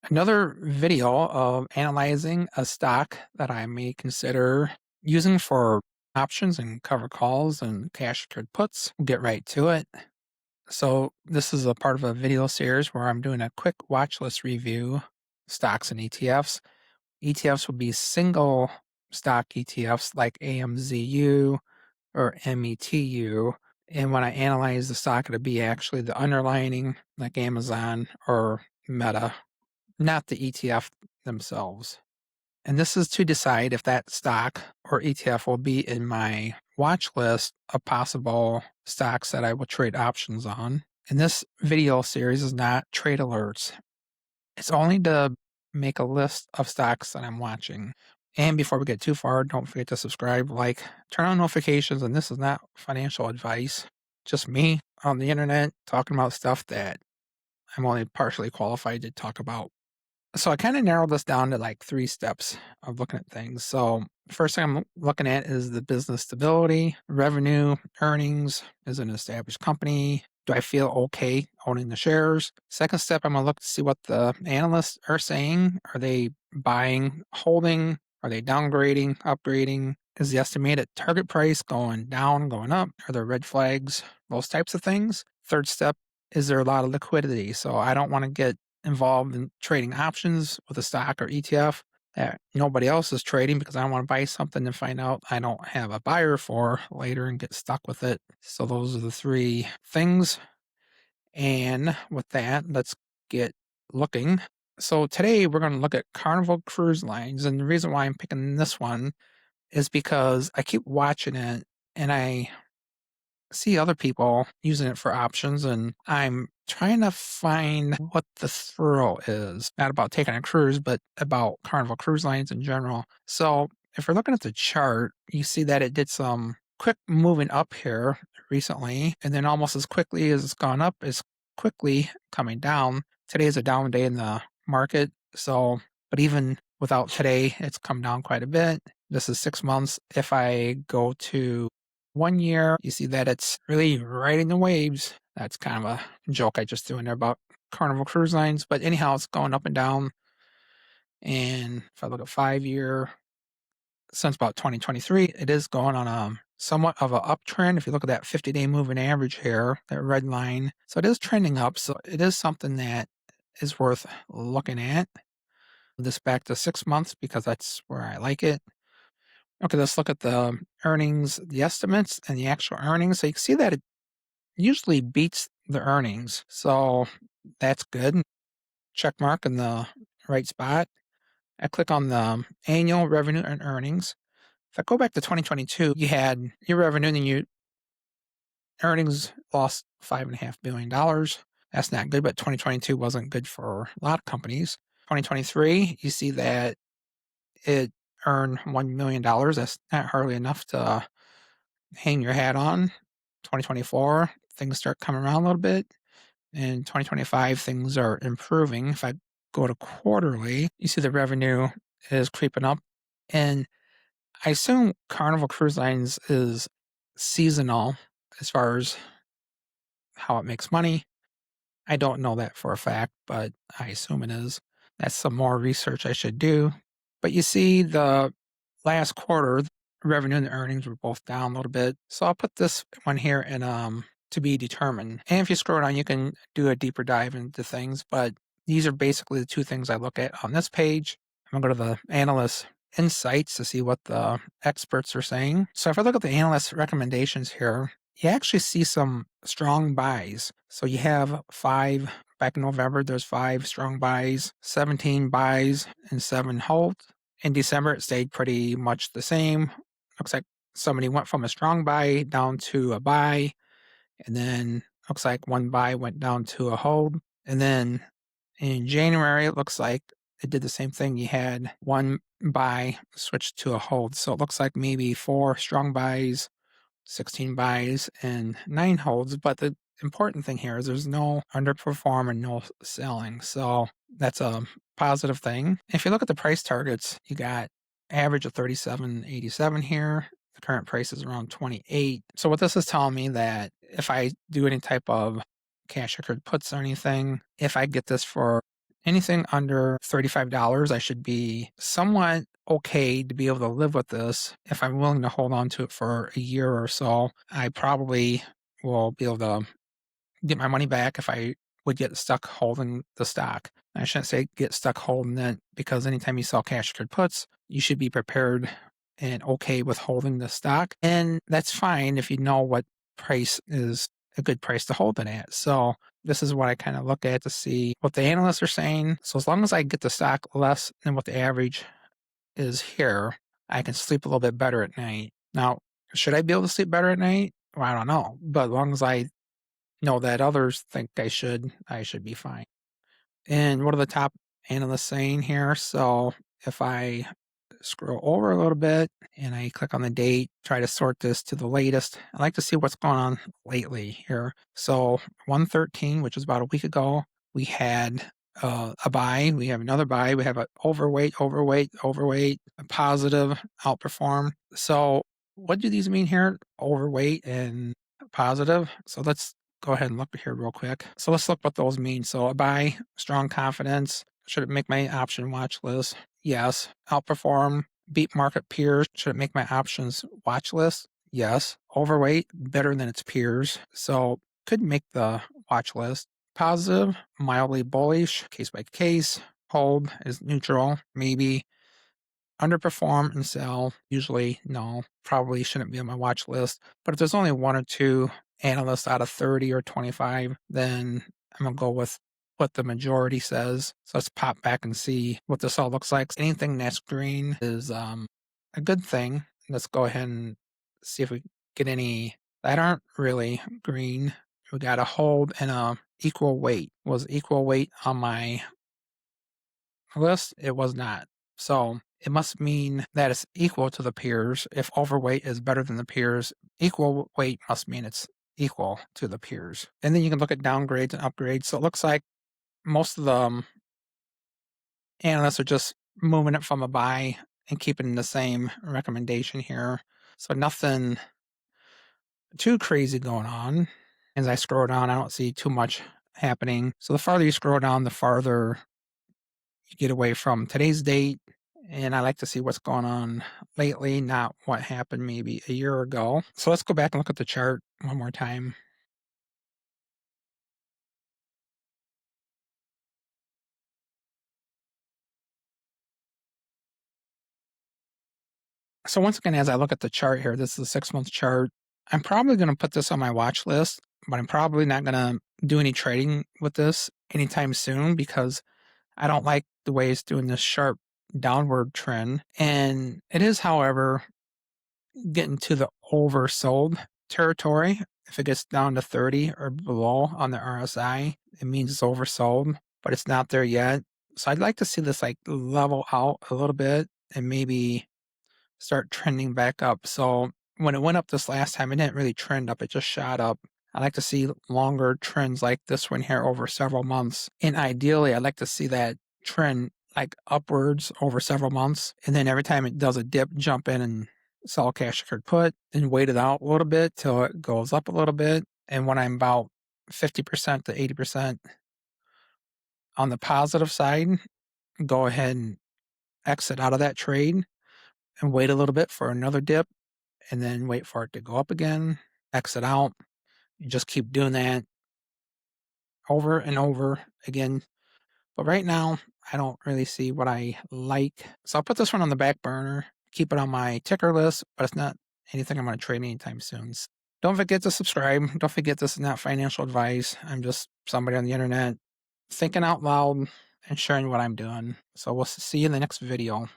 Another video of analyzing a stock that I may consider using for options and cover calls and cash secured puts. We'll get right to it. So this is a part of a video series where I'm doing a quick watch list review, stocks and ETFs. ETFs will be single stock ETFs like AMZU or METU. And when I analyze the stock, it'll be actually the underlining like Amazon or Meta, not the ETF themselves. And this is to decide if that stock or ETF will be in my watch list of possible stocks that I will trade options on. And this video series is not trade alerts. It's only to make a list of stocks that I'm watching. And before we get too far, don't forget to subscribe, like, turn on notifications. And this is not financial advice, just me on the internet talking about stuff that I'm only partially qualified to talk about. So I kind of narrowed this down to like 3 steps of looking at things. So first thing I'm looking at is the business stability, revenue, earnings. Is it an established company? Do I feel okay owning the shares? Second step, I'm gonna look to see what the analysts are saying. Are they buying, holding? Are they downgrading, upgrading? Is the estimated target price going down, going up? Are there red flags? Those types of things. Third step, is there a lot of liquidity? So I don't want to get involved in trading options with a stock or ETF that nobody else is trading because I don't want to buy something and find out I don't have a buyer for later and get stuck with it. So those are the 3 things. And with that, let's get looking. So today we're going to look at Carnival Cruise Lines. And the reason why I'm picking this one is because I keep watching it and I see other people using it for options, and I'm trying to find what the thrill is. Not about taking a cruise, but about Carnival Cruise Lines in general. So if we're looking at the chart, you see that it did some quick moving up here recently, and then almost as quickly as it's gone up, is quickly coming down. Today is a down day in the market. So, but even without today, it's come down quite a bit. This is 6 months. If I go to 1 year, you see that it's really riding the waves. That's kind of a joke I just threw in there about Carnival Cruise Lines. But anyhow, it's going up and down. And if I look at 5-year, since about 2023, it is going on a somewhat of an uptrend. If you look at that 50-day moving average here, that red line. So it is trending up. So it is something that is worth looking at. This back to 6 months because that's where I like it. Okay, let's look at the earnings, the estimates, and the actual earnings. So you can see that it usually beats the earnings. So that's good. Check mark in the right spot. I click on the annual revenue and earnings. If I go back to 2022, you had your revenue and then your earnings lost $5.5 billion. That's not good, but 2022 wasn't good for a lot of companies. 2023, you see that it earned $1 million. That's not hardly enough to hang your hat on. 2024, things start coming around a little bit. In 2025, things are improving. If I go to quarterly, you see the revenue is creeping up. And I assume Carnival Cruise Lines is seasonal as far as how it makes money. I don't know that for a fact, but I assume it is. That's some more research I should do. But you see the last quarter, the revenue and the earnings were both down a little bit. So I'll put this one here in to be determined. And if you scroll down, you can do a deeper dive into things. But these are basically the 2 things I look at on this page. I'm going to go to the analyst insights to see what the experts are saying. So if I look at the analyst recommendations here, you actually see some strong buys. So you have 5 back in November, there's 5 strong buys, 17 buys, and 7 holds. In December, it stayed pretty much the same. Looks like somebody went from a strong buy down to a buy, and then looks like 1 buy went down to a hold. And then in January, it looks like it did the same thing. You had 1 buy switched to a hold. So it looks like maybe 4 strong buys, 16 buys, and 9 holds. But the important thing here is there's no underperform and no selling. So that's a positive thing. If you look at the price targets, you got average of 37.87 here. The current price is around 28. So what this is telling me that if I do any type of cash secured puts or anything, if I get this for anything under $35, I should be somewhat okay to be able to live with this. If I'm willing to hold on to it for a year or so, I probably will be able to get my money back if I would get stuck holding the stock. I shouldn't say get stuck holding it, because anytime you sell cash secured puts, you should be prepared and okay with holding the stock. And that's fine if you know what price is a good price to hold it at. So this is what I kind of look at to see what the analysts are saying. So as long as I get the stock less than what the average is here, I can sleep a little bit better at night. Now, should I be able to sleep better at night? Well, I don't know. But as long as I know that others think I should be fine. And what are the top analysts saying here? So if I scroll over a little bit and I click on the date, try to sort this to the latest, I like to see what's going on lately here. So 113, which was about a week ago, we had a buy, we have another buy, we have an overweight, a positive, outperform. So what do these mean here? Overweight and positive. So let's go ahead and look here real quick. So let's look what those mean. So a buy, strong confidence. Should it make my option watch list? Yes. Outperform, beat market peers. Should it make my options watch list? Yes. Overweight, better than its peers. So could make the watch list. Positive, mildly bullish, case by case. Hold is neutral, maybe. Underperform and sell, usually no, probably shouldn't be on my watch list. But if there's only one or two analysts out of 30 or 25, then I'm going to go with what the majority says. So let's pop back and see what this all looks like. Anything that's green is a good thing. Let's go ahead and see if we get any that aren't really green. We got a hold and a equal weight. Was equal weight on my list? It was not. So it must mean that it's equal to the peers. If overweight is better than the peers, equal weight must mean it's equal to the peers. And then you can look at downgrades and upgrades. So it looks like most of the analysts are just moving it from a buy and keeping the same recommendation here. So nothing too crazy going on. As I scroll down, I don't see too much happening. So the farther you scroll down, the farther you get away from today's date. And I like to see what's going on lately, not what happened maybe a year ago. So let's go back and look at the chart one more time. So once again, as I look at the chart here, this is a 6-month chart. I'm probably going to put this on my watch list, but I'm probably not going to do any trading with this anytime soon, because I don't like the way it's doing this sharp downward trend. And it is, however, getting to the oversold territory. If it gets down to 30 or below on the RSI, it means it's oversold, but it's not there yet. So I'd like to see this like level out a little bit and maybe start trending back up. So when it went up this last time, it didn't really trend up, it just shot up. I like to see longer trends like this one here over several months. And ideally, I'd like to see that trend like upwards over several months. And then every time it does a dip, jump in and sell a cash secured put and wait it out a little bit till it goes up a little bit. And when I'm about 50% to 80% on the positive side, go ahead and exit out of that trade and wait a little bit for another dip, and then wait for it to go up again, exit out. You just keep doing that over and over again. But right now, I don't really see what I like. So I'll put this one on the back burner, keep it on my ticker list, but it's not anything I'm going to trade anytime soon. Don't forget to subscribe. Don't forget this is not financial advice. I'm just somebody on the internet thinking out loud and sharing what I'm doing. So we'll see you in the next video.